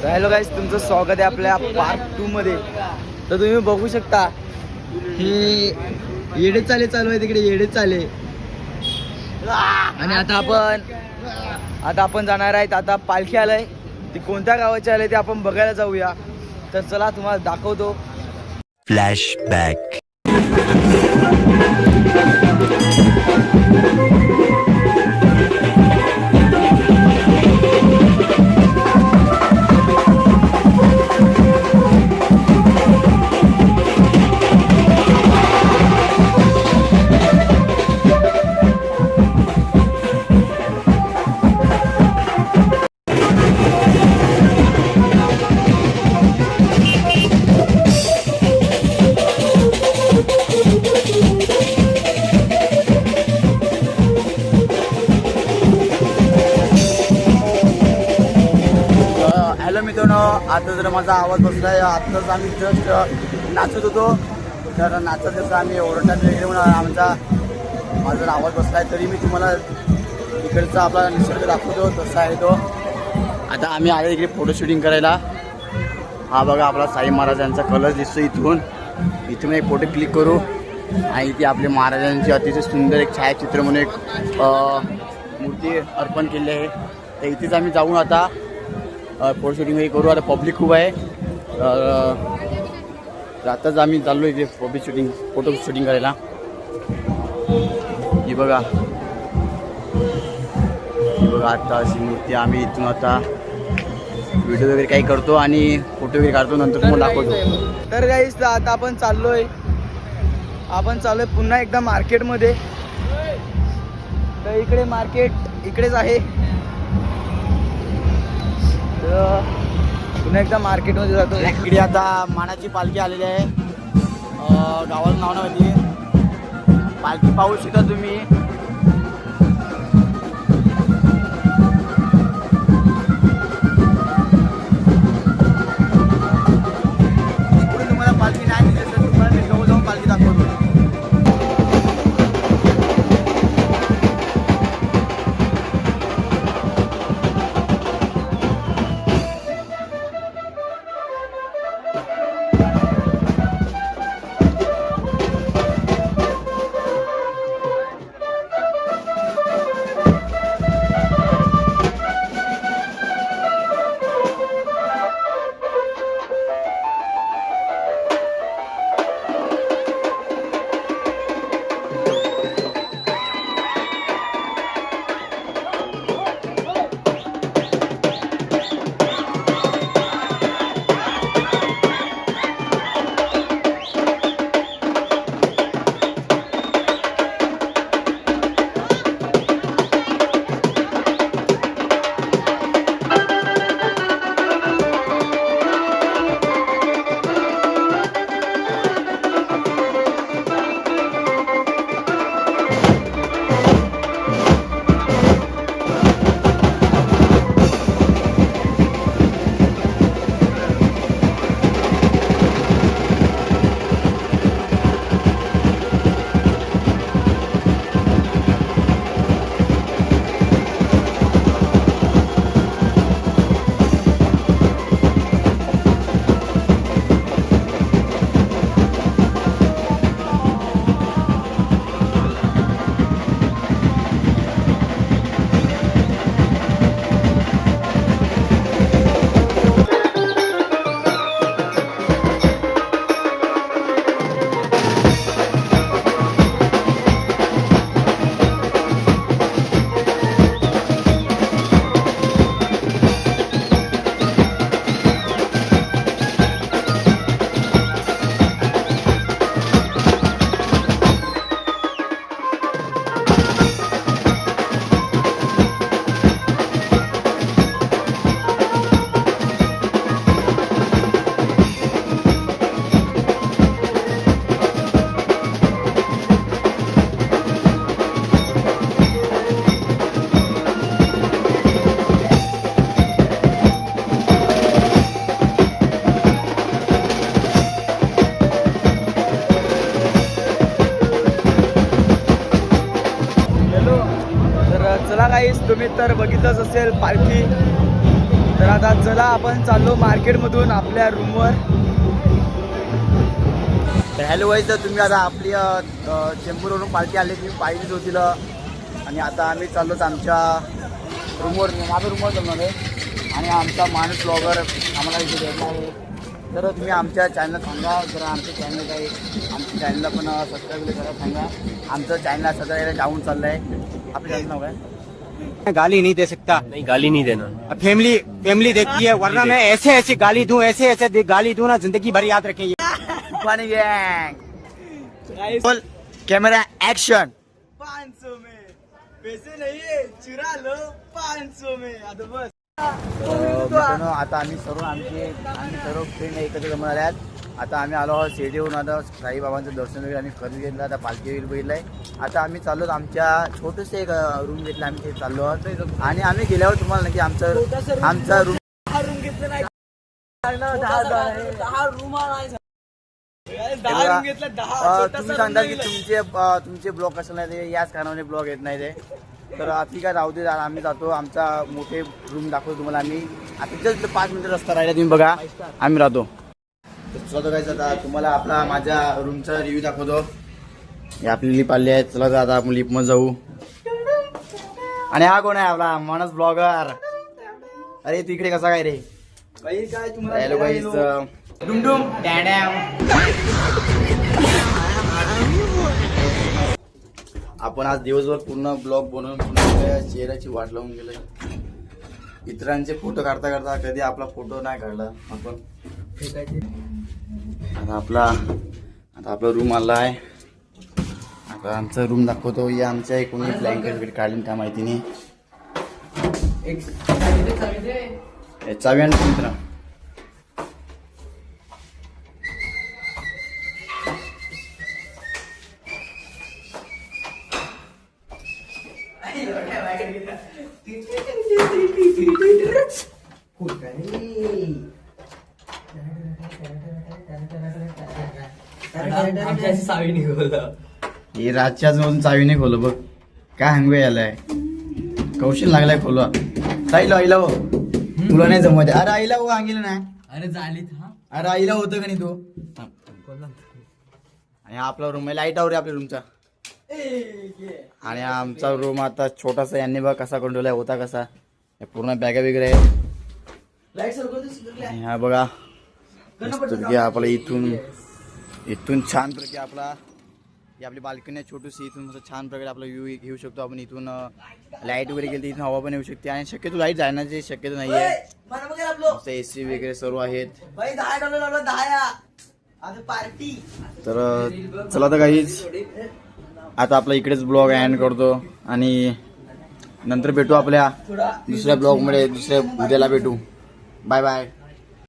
Hello गाईस, तुमचं स्वागत आहे आपल्या पार्ट 2 मध्ये. तर तुम्ही बघू शकता हे येडे चाले चालू आहे तिकडे, येडे चाले. आणि आता आपण जाणार आहेत. आता पालखी आलंय, ती कोणत्या गावाची आले ते आपण बघायला जाऊया. तर चला तुम्हाला दाखवतो. फ्लॅशबॅक. मित्रांनो, आता जर माझा आवाज बसलाय, आत्ताच आम्ही जस्ट नाचत होतो. तर नाचत जसं आम्ही ओरडतात वगैरे म्हणून माझा आवाज बसलाय, तरी मी तुम्हाला इकडचा आपला निसर्ग दाखवतो. तसा आहे तो. आता आम्ही आलो इकडे फोटो शूटिंग करायला. हा बघा आपला साई महाराजांचा कलश दिसतो इथून. इथून एक फोटो क्लिक करू. आणि इथे आपले महाराजांची अतिशय सुंदर एक छायाचित्र म्हणून एक मूर्ती अर्पण केली आहे. तर इथेच आम्ही जाऊन आता फोटो शूटिंग वगैरे करू. आता पब्लिक खूप आहे. तर आताच आम्ही चाललो इथे फोटो शूटिंग करायला. ही बघा आता अशी मूर्ती. आम्ही इथून आता व्हिडिओ वगैरे काही करतो आणि फोटो वगैरे काढतो, नंतर तुम्हाला दाखवतो. तर गाईस, आता आपण चाललोय पुन्हा एकदा मार्केटमध्ये. तर इकडे मार्केट इकडेच आहे. पुन्हा एकदा मार्केटमध्ये जातो. इकडे आता मानाची पालखी आलेली आहे. गावाचं नाव नव्हती. पालखी पाहू शकता तुम्ही. इकडून तुम्हाला पालखी नाही दिसत, तर तुम्हाला मी जवळ जाऊन पालखी दाखवतो. तुम्ही तर बघितलंच असेल पालखी. तर आता चला आपण चाललो मार्केटमधून आपल्या रूमवर. तर हॅलो वाईज, तर तुम्ही आता आपली चेंबूरवरून पार्टी आली, तुम्ही पाहिलीच होतील. आणि आता आम्ही चाललोच आमच्या रूमवर. माझ्या रूमवर चालणार आहे आणि आमचा माणूस ब्लॉगर आम्हाला इथे द्यायचा आहे. तर तुम्ही आमच्या चॅनलला सांगा, जरा आमचं चॅनल आहे, आमच्या चॅनलला पण सबस्क्राईब करा, सांगा. आमचं चॅनल सध्या डाऊन चाललं आहे. आपलं चॅनल नाव काय? गाली नहीं दे सकता. नहीं, गाली नहीं देना. फैमिली फैमिली देखती है, वरना मैं ऐसे ऐसे गाली दूं, ऐसे ऐसे गाली दूं ना, जिंदगी भर याद रखेंगे. पानी गैंग, बोल कैमरा एक्शन. 500 में पैसे नहीं है, चुरा लो 500 में. आता बस. मित्रांनो, आता आम्ही सर्व फ्रेंड एकत्र जमून आले आहेत. आता आम्ही आलो आहोत शिर्डीहून. आता साईबाबांचं दर्शन वगैरे आम्ही करून घेतलं. आता पालखी वगैरे बघितलं आहे. आता आम्ही चाललो आमच्या छोटंसं एक रूम घेतलं, आम्ही ते चाललो आहोत. आणि आम्ही गेल्यावर तुम्हाला नक्की आमचा रूम घेतलं नाही. 10 रूम तुम्ही सांगता की तुमचे ब्लॉग कशाला नाही ते, याच कारणाने ब्लॉग येत नाही ते. तर ठीक आहे, राहू दे. आम्ही जातो, आमचा मोठे रूम दाखवतो तुम्हाला. आम्ही आता जस्ट 5 मिनिटं रस्ता राहिला, तुम्ही बघा. आम्ही राहतो. तर चला काय, आता तुम्हाला आपला माझ्या रूमचा रिव्ह्यू दाखवतो. हे आपली लिप आली आहे. चला आता आपण लिपमध्ये जाऊ. आणि हा कोण आहे? आपला माणूस ब्लॉगर. अरे तू इकडे कसा काय रे? काय तुम्हाला डुमडुम आपण आज दिवसभर पूर्ण ब्लॉग बनवून पुन्हा चेहऱ्याची वाट लावून गेलोय. इतरांचे फोटो काढता काढता कधी आपला फोटो नाही काढला आपण. आता आपला रूम आला आहे. आता आमचा रूम दाखवतो. या आमच्या कोणी ब्लँकेट वगैरे काढून त्या माहितीने चावी आणि मित्र. हे रातच्याच मधून चावीने खोल बघ. काय हंगवे यालाय, कौशल लागलाय खोलवा. आईला आईला हो, तुला नाही जमत. अरे आईला हो, अंगेल नाही. अरे झाली. अरे आईला होतं का नाही तू? आणि आपला रूम आहे, लाईट आवर आपल्या रूमचा. आणि आमचा रूम आता छोटासा. यांनी बघ कसा कंट्रोल आहे, होता कसा. पूर्ण बॅगा वगैरे आहे. हा बघा, आपला इथून छान प्रकारे आपली बाल्कनी आहे छोटीशी. इथून मस्त छान प्रकारे आपला व्ह्यू घेऊ शकतो आपण. इथून लाईट वगैरे गेली, इथून हवा पण येऊ शकते. आणि शक्यतो लाईट जाण्याची शक्यता नाही आहे. AC वगैरे सर्व आहेत. तर चला तर काहीच, आता आपला इकडेच ब्लॉग एंड करतो. आणि नंतर भेटू आपल्या दुसऱ्या ब्लॉगमध्ये, दुसऱ्या उद्याला भेटू. Bye bye.